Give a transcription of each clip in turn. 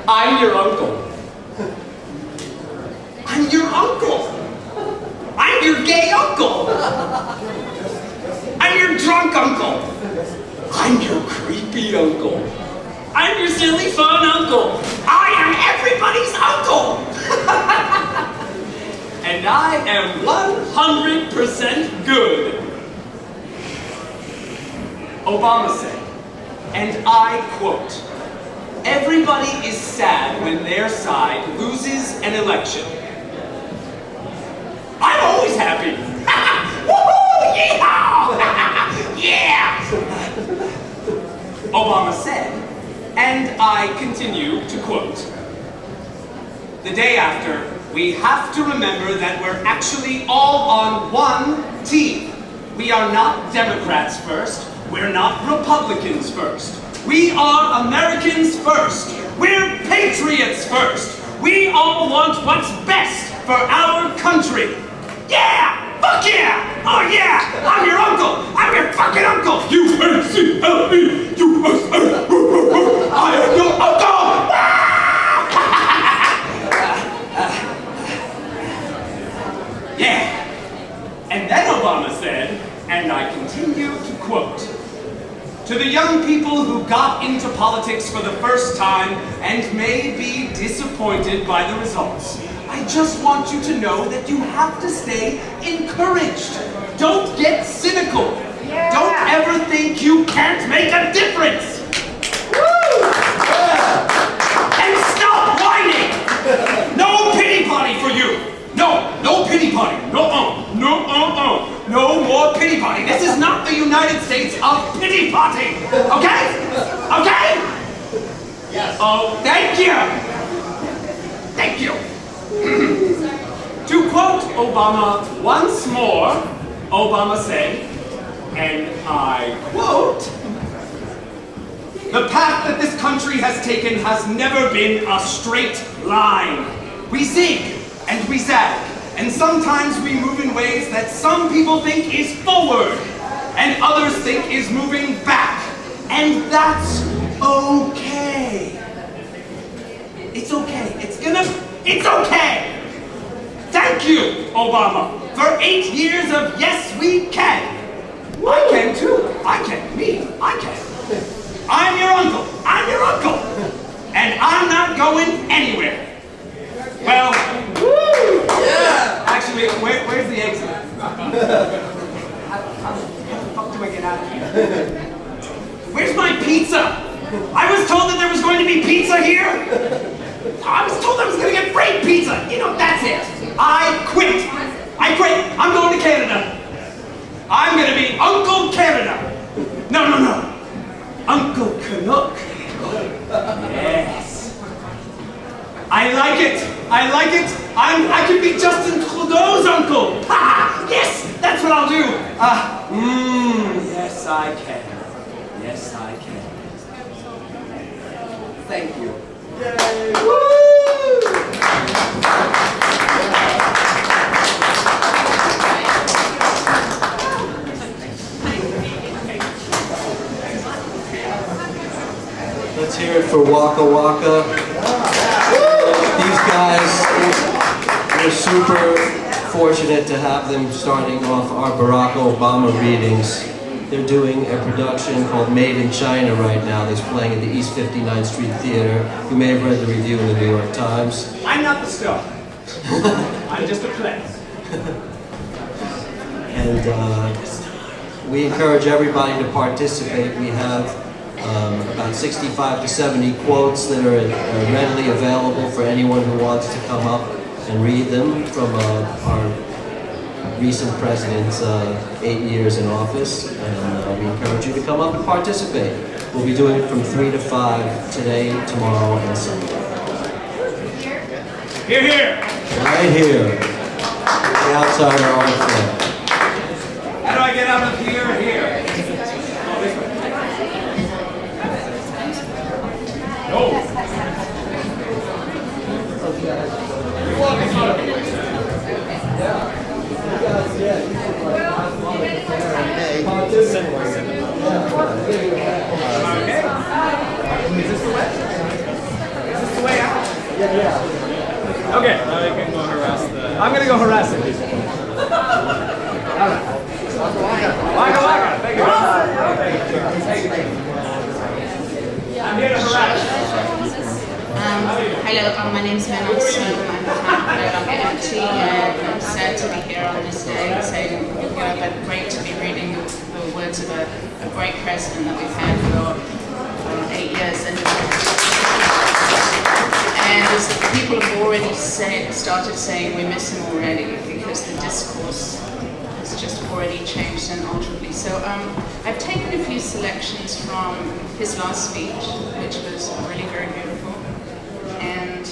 I'm your uncle. I'm your uncle. I'm your gay uncle. I'm your drunk uncle. I'm your creepy uncle. I'm your silly fun uncle. I am everybody's uncle. And I am 100% good. Obama said, and I quote, "Everybody is sad when their side loses an election. I'm always happy. Woohoo! Yeehaw! Yeah!" Obama said, and I continue to quote, "The day after, we have to remember that we're actually all on one team. We are not Democrats first. We're not Republicans first. We are Americans first. We're patriots first. We all want what's best for our country. Yeah! Fuck yeah! Oh yeah! I'm your uncle! I'm your fucking uncle! U-N-C-L-E! I am your uncle! Yeah! And then Obama said, and I continue to quote, "To the young people who got into politics for the first time and may be disappointed by the results, I just want you to know that you have to stay encouraged. Don't get cynical. Yeah. Don't ever think you can't make a difference. Woo! Yeah. And stop whining. No pity party for you. No pity party. No more pity party. This is not the United States of pity party. Okay? Okay? Yes. Oh, thank you. Thank you. To quote Obama once more, Obama said, and I quote, "The path that this country has taken has never been a straight line. We zig and we zag, and sometimes we move in ways that some people think is forward, and others think is moving back, and that's okay. It's okay. It's okay. Thank you, Obama, for 8 years of yes, we can. I can too. I can. Me. I can. I'm your uncle. I'm your uncle. And I'm not going anywhere. Well, woo! Yeah. Actually, where's the exit? How the fuck do I get out of here? Where's my pizza? I was told that there was going to be pizza here. I was told I was going to get free pizza. You know, that's it. I quit. I quit. I'm going to Canada. I'm going to be Uncle Canada. No. Uncle Canuck. Yes. I like it. I could be Justin Trudeau's uncle. Ha! Yes, that's what I'll do. Yes, I can. Yes, I can. Thank you. Yay! Woo! Let's hear it for Wakka Wakka. These guys, we're super fortunate to have them starting off our Barack Obama readings. They're doing a production called Made in China right now that's playing at the East 59th Street Theater. You may have read the review in the New York Times. I'm not the star. I'm just a play. And we encourage everybody to participate. We have about 65 to 70 quotes that are readily available for anyone who wants to come up and read them from our recent president's 8 years in office, and we encourage you to come up and participate. We'll be doing it from 3 to 5 today, tomorrow, and Sunday. Here, here. Right here. The outside are all front. How do I get out of here? Here. Oh, this way. No. You're walking on it. Yeah. You guys, yeah. I'm gonna go harass him. Wakka Wakka, thank you. I'm here to harass. Hello, my name is Mel. I'm founder of NFT, and I'm sad to be here on this day. So, but great to be reading the words of a great president that we've had for 8 years. And as people have already started saying, we miss him already because the discourse has just already changed and alterably. So I've taken a few selections from his last speech, which was really very beautiful. And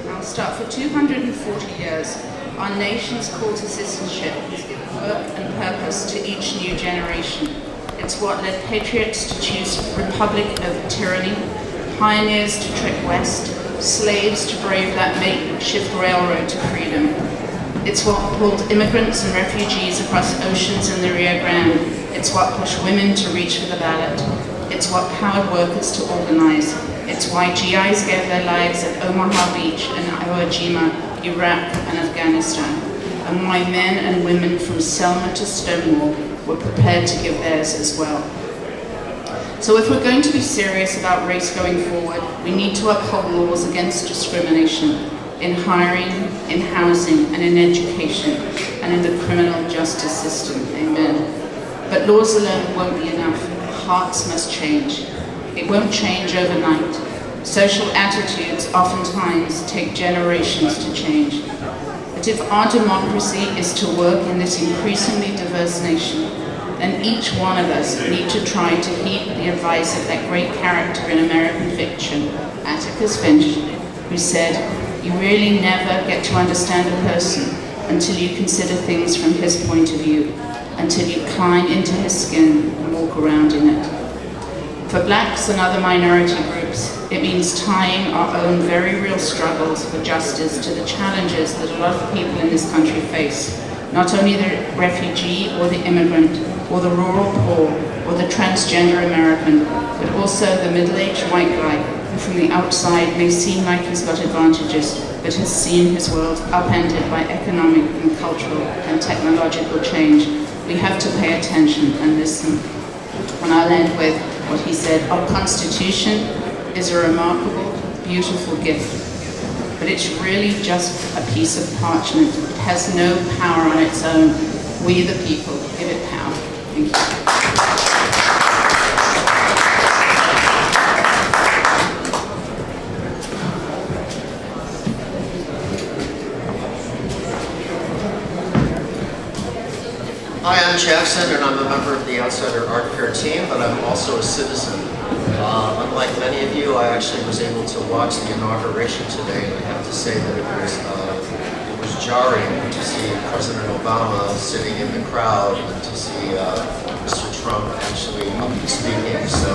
I'll start. For 240 years, our nation's call to citizenship has given work and purpose to each new generation. It's what led patriots to choose republic over tyranny, pioneers to trek west, slaves to brave that makeshift railroad to freedom. It's what pulled immigrants and refugees across oceans in the Rio Grande. It's what pushed women to reach for the ballot. It's what powered workers to organize. It's why GIs gave their lives at Omaha Beach and Iwo Jima, Iraq and Afghanistan, and why men and women from Selma to Stonewall were prepared to give theirs as well. So if we're going to be serious about race going forward, we need to uphold laws against discrimination in hiring, in housing, and in education, and in the criminal justice system. Amen. But laws alone won't be enough. Hearts must change. It won't change overnight. Social attitudes oftentimes take generations to change. But if our democracy is to work in this increasingly diverse nation, then each one of us need to try to heed the advice of that great character in American fiction, Atticus Finch, who said, "You really never get to understand a person until you consider things from his point of view, until you climb into his skin and walk around in it." For blacks and other minority groups, it means tying our own very real struggles for justice to the challenges that a lot of people in this country face. Not only the refugee or the immigrant, or the rural poor, or the transgender American, but also the middle-aged white guy who from the outside may seem like he's got advantages, but has seen his world upended by economic and cultural and technological change. We have to pay attention and listen. And I'll end with what he said: our Constitution is a remarkable, beautiful gift, but it's really just a piece of parchment. It has no power on its own. We, the people, give it power. Thank you. Hi, I'm Jackson, and I'm a member of the Outsider Art Fair team, but I'm also a citizen. Unlike many of you, I actually was able to watch the inauguration today, and I have to say that it was jarring to see President Obama sitting in the crowd and to see Mr. Trump actually up and speaking. So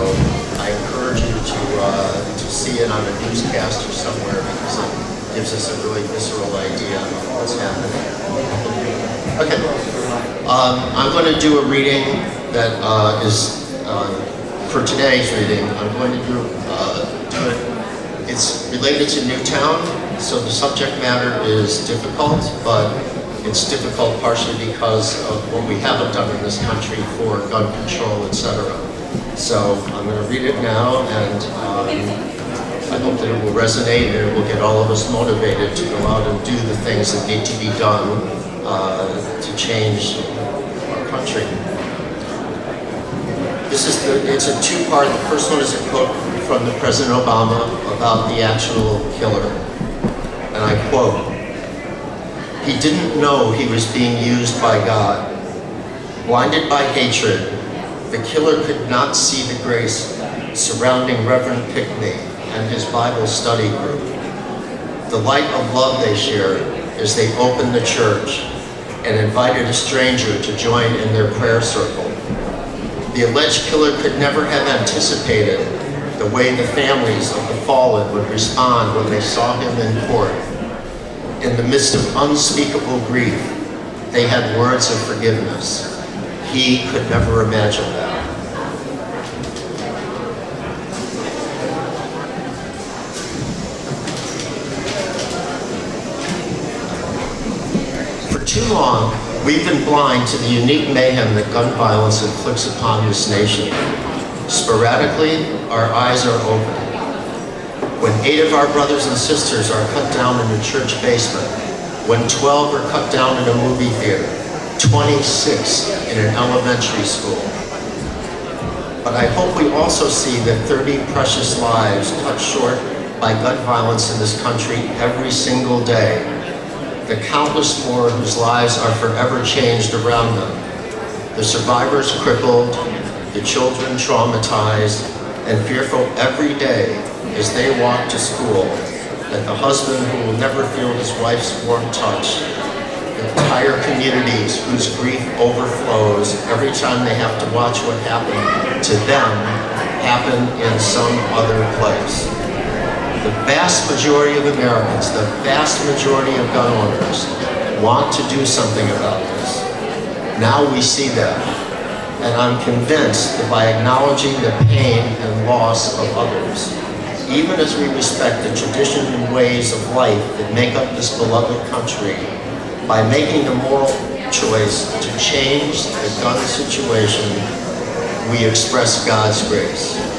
I encourage you to see it on a newscast or somewhere, because it gives us a really visceral idea of what's happening. Okay. I'm going to do a reading that is for today's reading. I'm going to do it. It's related to Newtown, so the subject matter is difficult, but it's difficult partially because of what we haven't done in this country for gun control, etc. So I'm going to read it now, and I hope that it will resonate and it will get all of us motivated to go out and do the things that need to be done to change our country. It's a two-part. The first one is a quote from the President Obama about the actual killer. And I quote, "He didn't know he was being used by God. Blinded by hatred, the killer could not see the grace surrounding Reverend Pickney and his Bible study group. The light of love they shared as they opened the church and invited a stranger to join in their prayer circle. The alleged killer could never have anticipated the way the families of the fallen would respond when they saw him in court. In the midst of unspeakable grief, they had words of forgiveness. He could never imagine that." too long, we've been blind to the unique mayhem that gun violence inflicts upon this nation. Sporadically, our eyes are open. When 8 of our brothers and sisters are cut down in a church basement, when 12 are cut down in a movie theater, 26 in an elementary school. But I hope we also see the 30 precious lives cut short by gun violence in this country every single day. The countless more whose lives are forever changed around them. The survivors crippled, the children traumatized, and fearful every day as they walk to school that the husband who will never feel his wife's warm touch, the entire communities whose grief overflows every time they have to watch what happened to them happen in some other place. The vast majority of Americans, the vast majority of gun owners want to do something about this. Now we see that. And I'm convinced that by acknowledging the pain and loss of others, even as we respect the traditions and ways of life that make up this beloved country, by making the moral choice to change the gun situation, we express God's grace.